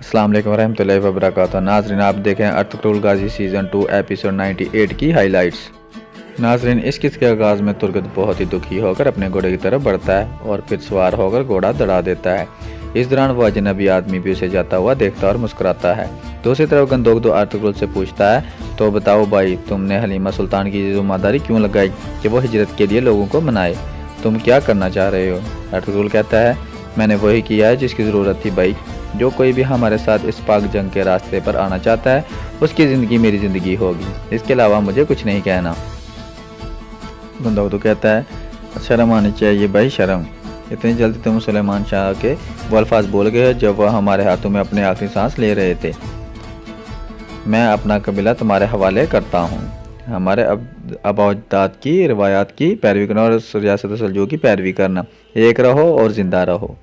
अस्सलाम वालेकुम रहमतुल्लाहि व बरकातहू। नाज़रीन, आप देखें अर्तुगरुल गाज़ी सीज़न 2 एपिसोड 98 की हाइलाइट्स। नाज़रीन, इस किस्से के आगाज़ में तुर्गत बहुत ही दुखी होकर अपने घोड़े की तरफ बढ़ता है और फिर सवार होकर घोड़ा दड़ा देता है। इस दौरान वह अजनबी आदमी भी उसे जाता हुआ देखता और मुस्कुराता है। दूसरी तरफ गंदोगदो अर्तुगरुल से पूछता है, तो बताओ भाई, तुमने हलीमा सुल्तान की जिम्मेदारी क्यों लगाई कि वो हिजरत के लिए लोगों को मनाए? तुम क्या करना चाह रहे हो? अर्तुगरुल कहता है, मैंने वही किया है जिसकी ज़रूरत थी भाई। जो कोई भी हमारे साथ इस पाक जंग के रास्ते पर आना चाहता है, उसकी ज़िंदगी मेरी ज़िंदगी होगी। इसके अलावा मुझे कुछ नहीं कहना। गंदोगदो कहता है, शर्म आनी चाहिए भाई, शर्म। इतनी जल्दी तुम सुलेमान शाह के वो अल्फाज बोल गए जब वह हमारे हाथों में अपने आखिरी सांस ले रहे थे। मैं अपना कबीला तुम्हारे हवाले करता हूँ। हमारे आबा-ओ-अजदाद की रिवायात की पैरवी करना और रियासत सल्जूक की पैरवी करना। एक रहो और ज़िंदा रहो।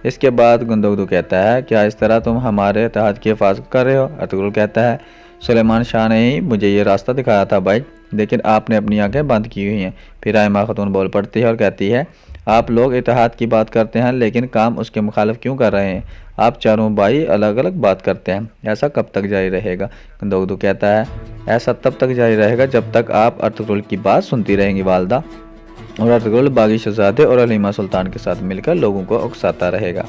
इसके बाद गंदोगदो कहता है, क्या इस तरह तुम हमारे इत्तेहाद की हिफाजत कर रहे हो? अर्तुगरुल कहता है, सुलेमान शाह ने ही मुझे ये रास्ता दिखाया था भाई, लेकिन आपने अपनी आंखें बंद की हुई हैं। फिर आयमा खातून बोल पड़ती है और कहती है, आप लोग इत्तेहाद की बात करते हैं लेकिन काम उसके मुखालिफ क्यों कर रहे हैं? आप चारों भाई अलग अलग बात करते हैं। ऐसा कब तक जारी रहेगा? गंदोगदो कहता है, ऐसा तब तक जारी रहेगा जब तक आप अर्तुगरुल की बात सुनती रहेंगी वालदा। और अर्तुगरुल बागी शहजादे और हलीमा सुल्तान के साथ मिलकर लोगों को उकसाता रहेगा।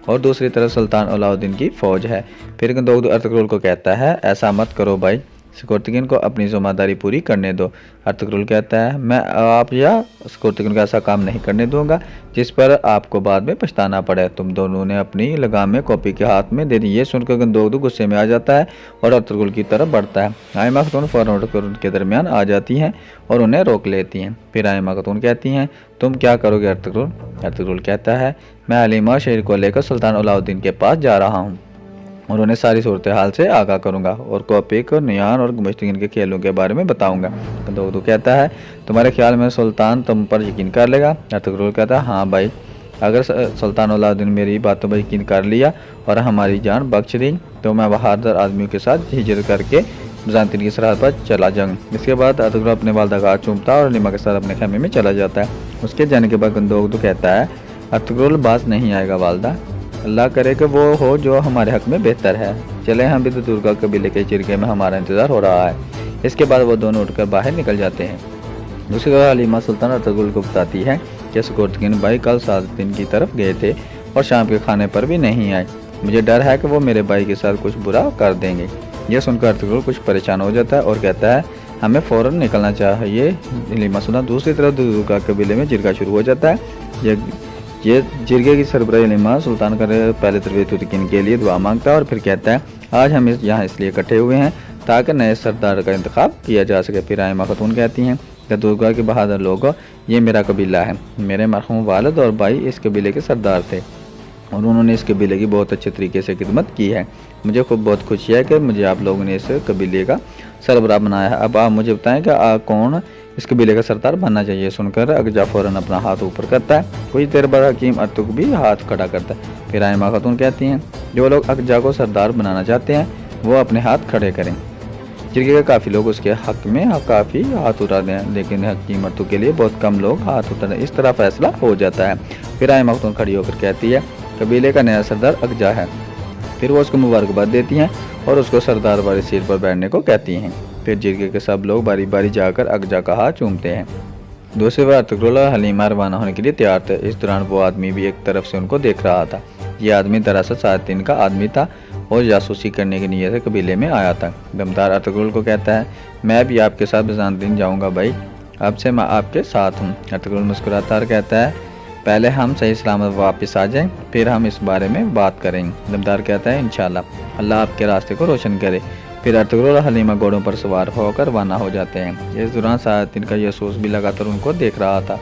और दूसरी तरफ सुल्तान अलाउद्दीन की फ़ौज है। फिर गंदोगदो अर्तुगरुल को कहता है, ऐसा मत करो भाई, सिकोर्तगिन को अपनी जिम्मेदारी पूरी करने दो। अर्तुगरुल कहता है, मैं आप या सिकोर्तगिन को ऐसा काम नहीं करने दूंगा जिस पर आपको बाद में पछताना पड़े। तुम दोनों ने अपनी लगामें कॉपी के हाथ में दे दी। ये सुनकर गंदोगदो गुस्से में आ जाता है और अर्तुगरुल की तरफ बढ़ता है। आयमा खातून फ़ौरन उठकर उनके दरमियान आ जाती हैं और उन्हें रोक लेती हैं। फिर आयमा खातून कहती हैं, तुम क्या करोगे अर्तुगरुल? अर्तुगरुल कहता है, मैं हलीमा शहर को लेकर सुल्तान अलाउद्दीन के पास जा रहा हूँ और उन्हें सारी सूरत हाल से आगाह करूंगा और कोपिक और नियान और मुश्तगिन के खेलों के बारे में बताऊंगा। गंदोगदो कहता है, तुम्हारे ख्याल में सुल्तान तुम पर यकीन कर लेगा? अर्तुगरुल कहता है, हाँ भाई, अगर सुल्तान अलाउद्दीन मेरी बातों पर यकीन कर लिया और हमारी जान बख्श दी तो मैं बहादुर आदमियों के साथ हिजरत करके बिज़ांतीन की सरहद पर चला जाऊँ। इसके बाद अर्तुगरुल अपने वालदा का हाथ चूमता है और हलीमा के साथ अपने खेमे में चला जाता है। उसके जाने के बाद गंदोगदो कहता है, अर्तुगरुल बाज नहीं आएगा वालदा, अल्लाह करे कि वो हो जो हमारे हक में बेहतर है। चले, हम भी तो दुर्गा कबीले के चिरके में हमारा इंतज़ार हो रहा है। इसके बाद वो दोनों उठकर बाहर निकल जाते हैं। दूसरी तरफ हलीमा सुल्तान अर्तुगरुल को बताती है कि सिकोर्तगिन भाई कल सादुद्दीन की तरफ गए थे और शाम के खाने पर भी नहीं आए। मुझे डर है कि वो मेरे भाई के साथ कुछ बुरा कर देंगे। यह सुनकर अर्तुगरुल कुछ परेशान हो जाता है और कहता है, हमें फ़ौरन निकलना चाहिए। हलीमा सुल्तान दूसरी तरफ दुर्गा कबीले में जिरगा शुरू हो जाता है। ये जिरगे की सरबराही हलीमा सुल्तान का पहले तरबियत के लिए दुआ मांगता है और फिर कहता है, आज हम यहाँ इसलिए इकट्ठे हुए हैं ताकि नए सरदार का इंतखाब किया जा सके। फिर आयमा खातून कहती हैं कि दुर्गा के बहादुर लोगों, ये मेरा कबीला है। मेरे मरहूम वालिद और भाई इस कबीले के सरदार थे और उन्होंने इस कबीले की बहुत अच्छे तरीके से खिदमत की है। मुझे खूब बहुत खुशी है कि मुझे आप लोगों ने इस कबीले का सरबराह बनाया है। अब आप मुझे बताएं कि कौन इस कबीले का सरदार बनना चाहिए? सुनकर अगजा फ़ौरन अपना हाथ ऊपर करता है। कुछ देर बाद हकीम अर्तुग भी हाथ खड़ा करता है। फिर आयमा खातून कहती हैं, जो लोग अगजा को सरदार बनाना चाहते हैं वो अपने हाथ खड़े करें। जिरगे के काफ़ी लोग उसके हक में काफ़ी हाथ उठाते हैं, लेकिन हकीम अर्तुग के लिए बहुत कम लोग हाथ उठाते हैं। इस तरह फैसला हो जाता है। फिर आयमा खातून खड़ी होकर कहती है, कबीले का नया सरदार अगजा है। फिर वो उसको मुबारकबाद देती हैं और उसको सरदार वाली सीट पर बैठने को कहती हैं। फिर जिरगे के सब लोग बारी बारी जाकर अगजा का हाथ चूमते हैं। दूसरी बार अर्तुगरुल हलीमा रवाना होने के लिए तैयार थे। इस दौरान वो आदमी भी एक तरफ से उनको देख रहा था। ये आदमी दरअसल सादुद्दीन का आदमी था और जासूसी करने की नीयत से कबीले में आया था। दमदार अर्तुगरुल को कहता है, मैं भी आपके साथ बिज़ांतीन जाऊँगा भाई, अब से मैं आपके साथ हूँ। अर्तुगरुल मुस्कुराता और कहता है, पहले हम सही सलामत वापस आ जाएं, फिर हम इस बारे में बात करेंगे। दमदार कहता है, इंशाल्लाह, अल्लाह आपके रास्ते को रोशन करे। फिर अर्तुगरुल और हलीमा घोड़ों पर सवार होकर रवाना हो जाते हैं। इस दौरान सादुद्दीन का जासूस भी लगातार उनको देख रहा था।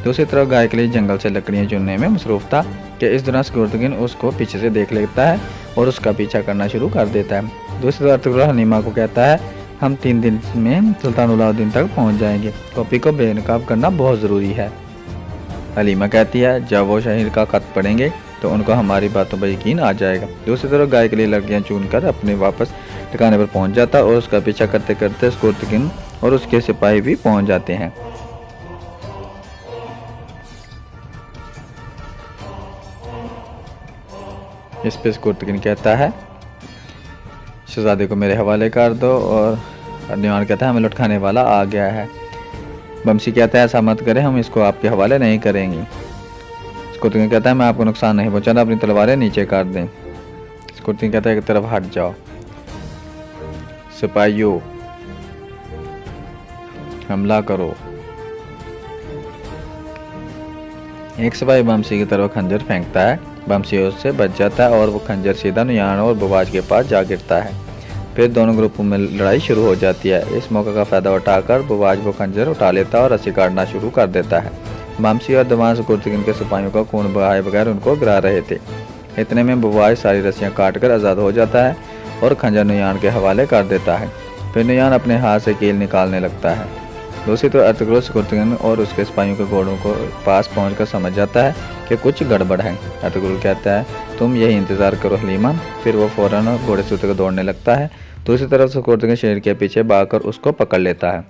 दूसरी तरफ गाय के लिए जंगल से लकड़ियाँ चुनने में मसरूफ़ था कि इस दौरान सिकोर्तगिन उसको पीछे से देख लेता है और उसका पीछा करना शुरू कर देता है। दूसरी तरफ अर्तुगरुल हलीमा को कहता है, हम 3 दिन में सुल्तान अलाउद्दीन तक पहुँच जाएंगे। कॉपी को बेनकाब करना बहुत ज़रूरी है। हलीमा कहती है, जब वो शहर का ख़त पढ़ेंगे तो उनको हमारी बातों पर यकीन आ जाएगा। दूसरी तरफ गाय के लिए लड़कियां चुनकर अपने वापस ठिकाने पर पहुंच जाता और उसका पीछा करते करते सिकोर्तगिन और उसके सिपाही भी पहुंच जाते हैं। इस पे स्कुर्तगिन कहता है शहजादे को मेरे हवाले कर दो, और नुयान कहता है हमें लुटकाने वाला आ गया है। बमसी कहता है ऐसा मत करें, हम इसको आपके हवाले नहीं करेंगे। स्कुर्तगिन कहता है मैं आपको नुकसान नहीं पहुंचाना, अपनी तलवारें नीचे काट दें। स्कुर्तगिन कहता है एक तरफ हट जाओ। सिपाहियों हमला करो। एक सिपाही बमसी की तरफ खंजर फेंकता है, बमसी उससे बच जाता है और वो खंजर सीधा नुयान और बुवाज के पास जा गिरता है। फिर दोनों ग्रुपों में लड़ाई शुरू हो जाती है। इस मौके का फ़ायदा उठाकर बुवाज वो खंजर उठा लेता है और रस्सी काटना शुरू कर देता है। बमसी और दवान स्कुर्तगिन के सिपाहियों का खून बहाए बगैर उनको गिरा रहे थे। इतने में बुवाज सारी रस्सियाँ काट कर आज़ाद हो जाता है और खंजर नुयान के हवाले कर देता है। फिर नुयान अपने हाथ से कील निकालने लगता है। दूसरी तरफ अर्तुगरुल स्कुर्तगिन और उसके सिपाहियों के घोड़ों को पास पहुंचकर समझ जाता है कि कुछ गड़बड़ है। अर्तुगरुल कहता है तुम यही इंतज़ार करो हलीमा। फिर वो फ़ौरन घोड़े से उतर कर दौड़ने लगता है। दूसरी तरफ स्कुर्तगिन शेर के पीछे भागकर उसको पकड़ लेता है।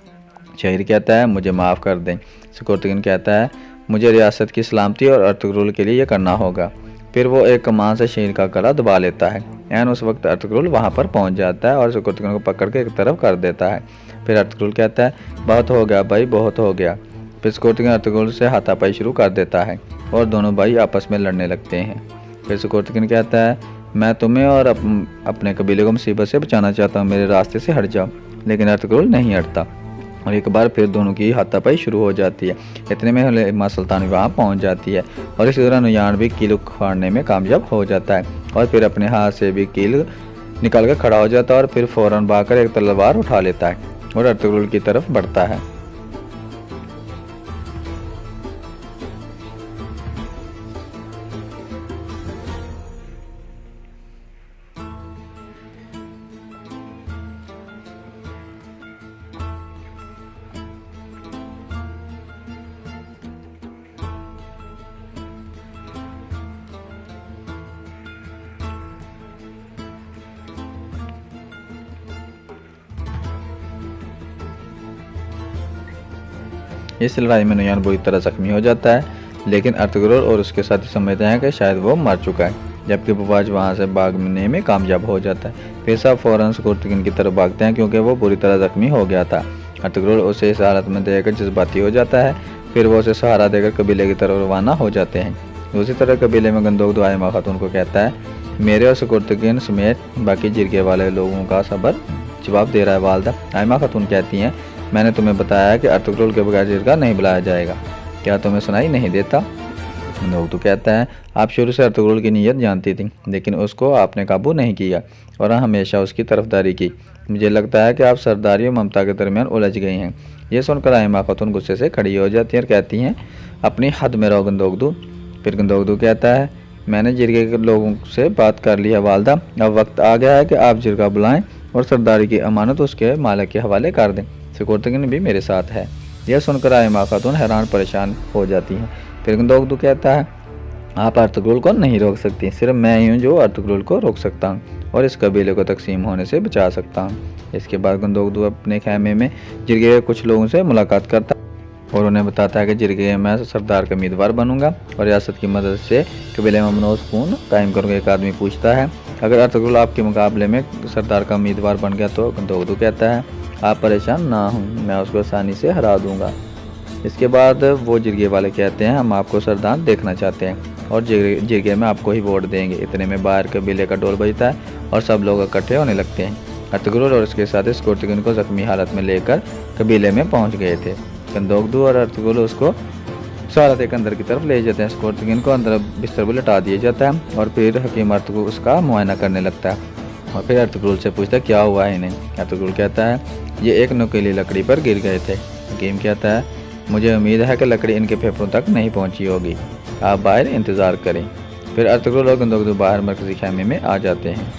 शेर कहता है मुझे माफ़ कर दें। स्कुर्तगिन कहता है मुझे रियासत की सलामती और अर्तुगरुल के लिए यह करना होगा। फिर वो एक कमान से शेर का गला दबा लेता है। एन उस वक्त अर्तुगरुल वहाँ पर पहुँच जाता है और स्कुर्तगिन को पकड़ के एक तरफ कर देता है। फिर अर्तुगरुल कहता है बहुत हो गया भाई, बहुत हो गया। फिर स्कुर्तगिन अर्तुगरुल से हाथापाई शुरू कर देता है और दोनों भाई आपस में लड़ने लगते हैं। फिर स्कुर्तगिन कहता है मैं तुम्हें और अपने कबीले को मुसीबत से बचाना चाहता हूँ, मेरे रास्ते से हट जाओ। लेकिन अर्तुगरुल नहीं हटता और एक बार फिर दोनों की हाथापाई शुरू हो जाती है। इतने में हलीमा सुल्तान वहाँ पहुँच जाती है और इसी दौरान नुयान भी कील उखाड़ने में कामयाब हो जाता है और फिर अपने हाथ से भी कील निकाल कर खड़ा हो जाता है और फिर फ़ौरन भागकर एक तलवार उठा लेता है और अर्तुगरुल की तरफ बढ़ता है। इस लड़ाई में नुयान बुरी तरह जख्मी हो जाता है, लेकिन अर्तुगरुल और उसके साथी समझते हैं कि शायद वो मर चुका है, जबकि बुवाज वहाँ से भागने में कामयाब हो जाता है। फिर सब फ़ौरन स्कुर्तगिन की तरफ भागते हैं क्योंकि वो बुरी तरह जख्मी हो गया था। अर्तुगरुल उसे इस हालत में देखकर जज्बाती हो जाता है। फिर वो उसे सहारा देकर कबीले की तरफ रवाना हो जाते हैं। दूसरी तरफ कबीले में गंदोगदू आयमा खातून को कहता है मेरे और स्कुर्तगिन समेत बाकी जिरगे वाले लोगों का सबर जवाब दे रहा है वालदा। आयमा खातून कहती हैं मैंने तुम्हें बताया है कि अर्तुगरुल के बगैर जिरगा नहीं बुलाया जाएगा, क्या तुम्हें सुनाई नहीं देता? गंदोगदू कहता है आप शुरू से अर्तुगरुल की नीयत जानती थी, लेकिन उसको आपने काबू नहीं किया और हमेशा उसकी तरफदारी की। मुझे लगता है कि आप सरदारी और ममता के दरमियान उलझ गई हैं। यह सुनकर आयमा खातून गुस्से से खड़ी हो जाती है और कहती हैं अपनी हद में रहो गंदोगदू। फिर गंदोगदू कहता है मैंने जिरगे के लोगों से बात कर ली है वालदा, अब वक्त आ गया है कि आप जिरगा बुलाएं और सरदारी की अमानत उसके मालिक के हवाले कर दें। स्कुर्तगिन भी मेरे साथ है। यह सुनकर आयमा खातून हैरान परेशान हो जाती हैं। फिर गंदोगदू कहता है आप अर्तुगरुल को नहीं रोक सकती, सिर्फ मैं ही हूँ जो अर्तुगरुल को रोक सकता हूँ और इस कबीले को तकसीम होने से बचा सकता हूँ। इसके बाद गंदोगदू अपने खैमे में जिरगे के कुछ लोगों से मुलाकात करता और उन्हें बताता है कि जिरगे में सरदार का उम्मीदवार बनूंगा और रियासत की मदद से कबीले में अमन सुकून कायम करूँगा। एक आदमी पूछता है अगर अर्तुगरुल आपके मुकाबले में सरदार का उम्मीदवार बन गया तो? गंदोगदू कहता है आप परेशान ना हों, मैं उसको आसानी से हरा दूंगा। इसके बाद वो जिरगे वाले कहते हैं हम आपको सरदार देखना चाहते हैं और जिरगे में आपको ही वोट देंगे। इतने में बाहर कबीले का ढोल बजता है और सब लोग इकट्ठे होने लगते हैं। अर्तुगरुल और उसके साथ स्कुर्तगिन को जख्मी हालत में लेकर कबीले में पहुंच गए थे। गंदोगदू और अर्तुगरुल उसको सहारा देकर अंदर की तरफ ले जाते हैं। स्कुर्तगिन को अंदर बिस्तर पर लटा दिया जाता है और फिर हकीम अर्तुगरुल उसका मुआयना करने लगता है और फिर अर्तुगरुल से पूछता है क्या हुआ है इन्हें? अर्तुगरुल कहता है ये एक नुकीली लकड़ी पर गिर गए थे। हकीम कहता है मुझे उम्मीद है कि लकड़ी इनके फेफड़ों तक नहीं पहुंची होगी, आप बाहर इंतज़ार करें। फिर अर्तुगरुल और गंदोगदू बाहर मरकजी खैमे में आ जाते हैं।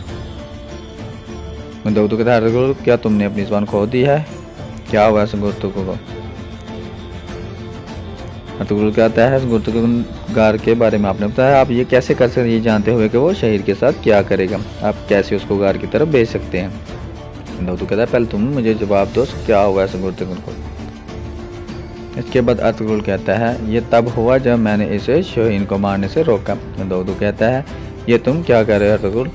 गंदोगदू कहता है अर्तुगरुल क्या तुमने अपनी ज़ुबान खो दी है? क्या हुआ है स्कुर्तगिन को? अर्तुगरुल कहता है गुर्तगार के बारे में आपने बताया, आप ये कैसे कर सकते ये जानते हुए कि वो शहीद के साथ क्या करेगा? आप कैसे उसको गार की तरफ भेज सकते हैं? गंदोगदू कहता है पहले तुम मुझे जवाब दो क्या हुआ है गुर्तगिन को। इसके बाद अर्तुगरुल कहता है ये तब हुआ जब मैंने इसे शहीन को मारने से रोका। गंदोगदू कहता है ये तुम क्या कह रहे हो अर्तुगरुल?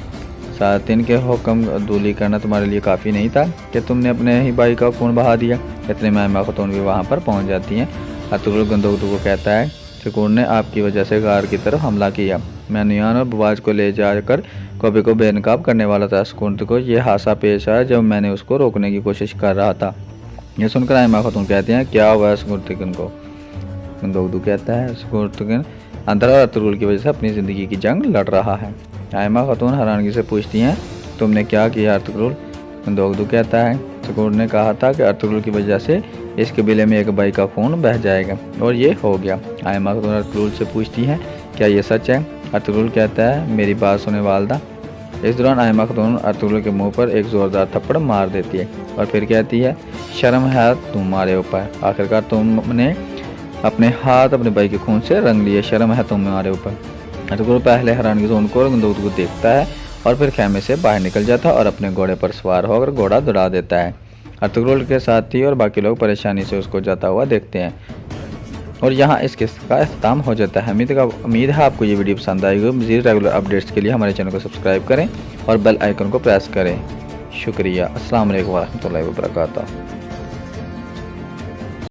सालातीन के हुक्म अदूली करना तुम्हारे लिए काफ़ी नहीं था कि तुमने अपने ही भाई का खून बहा दिया? इतने में आयमा खातून भी वहाँ पर पहुँच जाती हैं। अर्तुगरुल गंदोगदू को कहता है, सुकून ने आपकी वजह से गार की तरफ हमला किया। मैं नुयान और बवाज को ले जाकर कॉबे को बेनकाब करने वाला था। सुकून को यह हादसा पेश आया जब मैंने उसको रोकने की कोशिश कर रहा था। यह सुनकर आयमा खातून कहती हैं, क्या हुआ सुकून को? गंदोगदू कहता है, सुकून अंदर अर्तुगरुल की वजह से अपनी ज़िंदगी की जंग लड़ रहा है। आयमा खातून हैरानगी से पूछती हैं, तुमने क्या किया अर्तुगरुल? गंदोगदू कहता है, सुकून ने कहा था कि अर्तुगरुल की वजह से इस कबीले में एक भाई का खून बह जाएगा, और ये हो गया। आयमा खातून अर्तुगरुल से पूछती है, क्या ये सच है? अर्तुगरुल कहता है, मेरी बात सुने वालदा। इस दौरान आयमा खातून अर्तुगरुल के मुंह पर एक ज़ोरदार थप्पड़ मार देती है और फिर कहती है, शर्म है तुम्हारे ऊपर, आखिरकार तुमने अपने हाथ अपने भाई के खून से रंग लिए, शर्म है तुम्हारे ऊपर। अर्तुगरुल पहले हैरानगी से उनको और गंदोगदू को देखता है और फिर खेमे से बाहर निकल जाता है और अपने घोड़े पर सवार होकर घोड़ा दौड़ा देता है। अर्तुगरुल के साथी और बाकी लोग परेशानी से उसको जाता हुआ देखते हैं और यहाँ इस किस्से का अख्ताम हो जाता है। उम्मीद है आपको ये वीडियो पसंद आएगी। मज़ीद रेगुलर अपडेट्स के लिए हमारे चैनल को सब्सक्राइब करें और बेल आइकन को प्रेस करें। शुक्रिया। अस्सलाम वालेकुम वरहमतुल्लाहि वबरकातुहू।